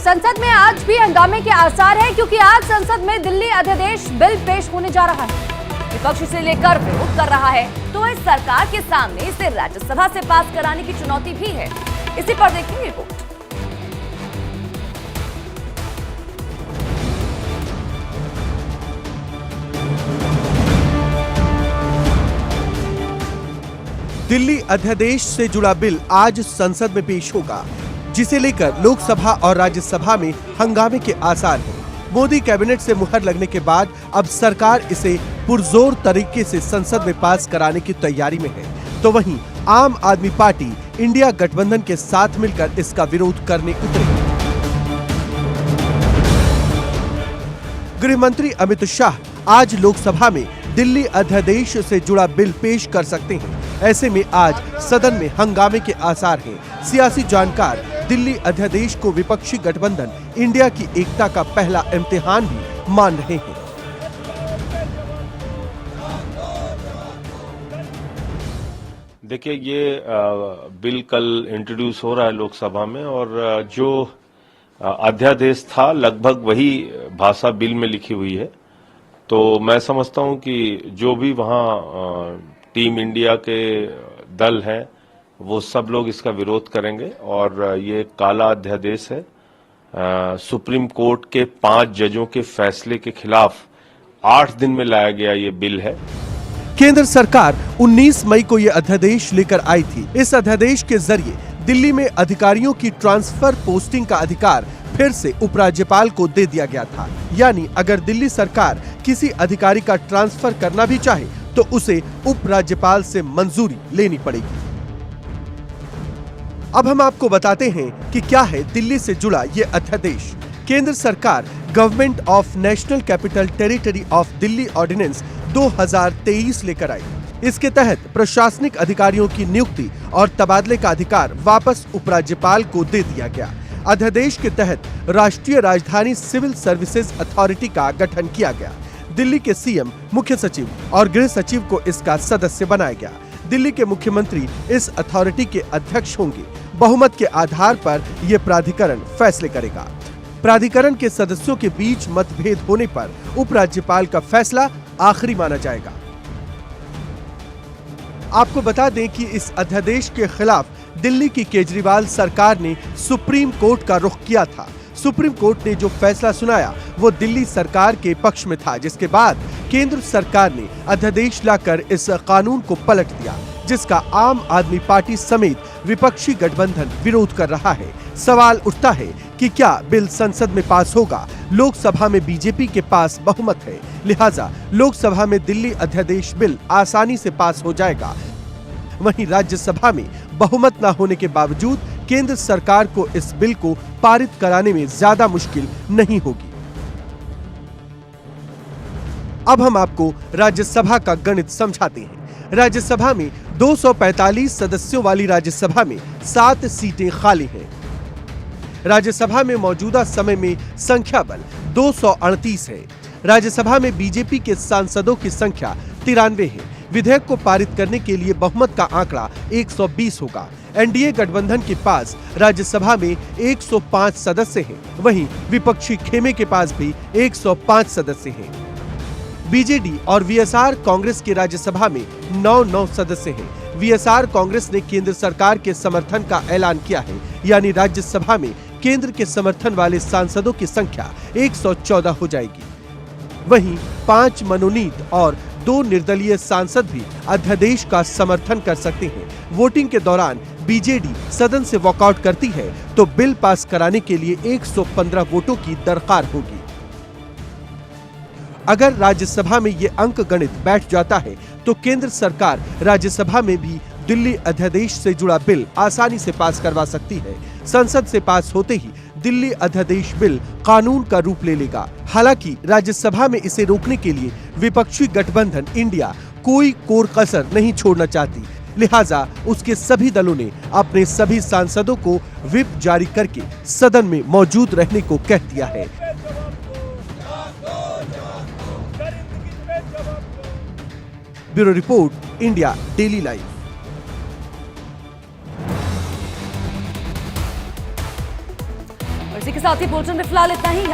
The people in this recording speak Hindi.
संसद में आज भी हंगामे के आसार हैं क्योंकि आज संसद में दिल्ली अध्यादेश बिल पेश होने जा रहा है। विपक्ष इसे लेकर विरोध कर रहा है तो इस सरकार के सामने इसे राज्यसभा से पास कराने की चुनौती भी है। इसी पर देखेंगे रिपोर्ट। दिल्ली अध्यादेश से जुड़ा बिल आज संसद में पेश होगा, जिसे लेकर लोकसभा और राज्यसभा में हंगामे के आसार हैं। मोदी कैबिनेट से मुहर लगने के बाद अब सरकार इसे पुरजोर तरीके से संसद में पास कराने की तैयारी में है, तो वहीं आम आदमी पार्टी इंडिया गठबंधन के साथ मिलकर इसका विरोध करने उतरी। गृह मंत्री अमित शाह आज लोकसभा में दिल्ली अध्यादेश से जुड़ा बिल पेश कर सकते हैं। ऐसे में आज सदन में हंगामे के आसार हैं। सियासी जानकार दिल्ली अध्यादेश को विपक्षी गठबंधन इंडिया की एकता का पहला इम्तिहान भी मान रहे हैं। देखिए, ये बिल कल इंट्रोड्यूस हो रहा है लोकसभा में और जो अध्यादेश था लगभग वही भाषा बिल में लिखी हुई है। तो मैं समझता हूं कि जो भी वहां टीम इंडिया के दल हैं वो सब लोग इसका विरोध करेंगे और ये काला अध्यादेश है। सुप्रीम कोर्ट के 5 जजों के फैसले के खिलाफ 8 दिन में लाया गया ये बिल है। केंद्र सरकार 19 मई को यह अध्यादेश लेकर आई थी। इस अध्यादेश के जरिए दिल्ली में अधिकारियों की ट्रांसफर पोस्टिंग का अधिकार फिर से उपराज्यपाल को दे दिया गया था। यानी अगर दिल्ली सरकार किसी अधिकारी का ट्रांसफर करना भी चाहे तो उसे उपराज्यपाल से मंजूरी लेनी पड़ेगी। अब हम आपको बताते हैं कि क्या है दिल्ली से जुड़ा ये अध्यादेश। केंद्र सरकार government of national capital territory of Delhi ordinance 2023 लेकर आई। इसके तहत प्रशासनिक अधिकारियों की नियुक्ति और तबादले का अधिकार वापस उपराज्यपाल को दे दिया गया। अध्यादेश के तहत राष्ट्रीय राजधानी सिविल सर्विसेज अथॉरिटी का गठन किया गया। दिल्ली के सीएम, मुख्य सचिव और गृह सचिव को इसका सदस्य बनाया गया। दिल्ली के मुख्यमंत्री इस अथॉरिटी के अध्यक्ष होंगे। बहुमत के आधार पर यह प्राधिकरण फैसले करेगा। प्राधिकरण के सदस्यों के बीच मतभेद होने पर उपराज्यपाल का फैसला आखिरी माना जाएगा। आपको बता दें कि इस अध्यादेश के खिलाफ दिल्ली की केजरीवाल सरकार ने सुप्रीम कोर्ट का रुख किया था। सुप्रीम कोर्ट ने जो फैसला सुनाया वो दिल्ली सरकार के पक्ष में था, जिसके बाद केंद्र सरकार ने अध्यादेश लाकर इस कानून को पलट दिया, जिसका आम आदमी पार्टी समेत विपक्षी गठबंधन विरोध कर रहा है। सवाल उठता है कि क्या बिल संसद में पास होगा। लोकसभा में बीजेपी के पास बहुमत है, लिहाजा लोकसभा में दिल्ली अध्यादेश बिल आसानी से पास हो जाएगा। वहीं राज्यसभा में बहुमत न होने के बावजूद केंद्र सरकार को इस बिल को पारित कराने में ज्यादा मुश्किल नहीं होगी। अब हम आपको राज्यसभा का गणित समझाते हैं। राज्यसभा में 245 सदस्यों वाली राज्यसभा में 7 सीटें खाली हैं। राज्यसभा में मौजूदा समय में संख्या बल 238 है। राज्यसभा में बीजेपी के सांसदों की संख्या 93 है। विधेयक को पारित करने के लिए बहुमत का आंकड़ा 120 होगा। एनडीए गठबंधन के पास राज्यसभा में 105 सदस्य हैं, वहीं विपक्षी खेमे के पास भी 105 सदस्य हैं। बीजेडी और वीएसआर कांग्रेस के राज्यसभा में 9 सदस्य हैं। वीएसआर कांग्रेस ने केंद्र सरकार के समर्थन का ऐलान किया है, यानी राज्यसभा में केंद्र के समर्थन वाले सांसदों की संख्या 114 हो जाएगी। वहीं 5 मनोनीत और 2 निर्दलीय सांसद भी अध्यादेश का समर्थन कर सकते हैं। वोटिंग के दौरान बीजेडी सदन से वॉकआउट करती है तो बिल पास कराने के लिए 115 वोटों की दरकार होगी। अगर राज्यसभा में ये अंक गणित बैठ जाता है तो केंद्र सरकार राज्यसभा में भी दिल्ली अध्यादेश से जुड़ा बिल आसानी से पास करवा सकती है। संसद से पास होते ही दिल्ली अध्यादेश बिल कानून का रूप ले लेगा। हालांकि राज्यसभा में इसे रोकने के लिए विपक्षी गठबंधन इंडिया कोई कोर कसर नहीं छोड़ना चाहती, लिहाजा उसके सभी दलों ने अपने सभी सांसदों को व्हिप जारी करके सदन में मौजूद रहने को कह दिया है। Bureau report, India daily live. इसी के साथ ही बुलेटिन में फिलहाल इतना ही।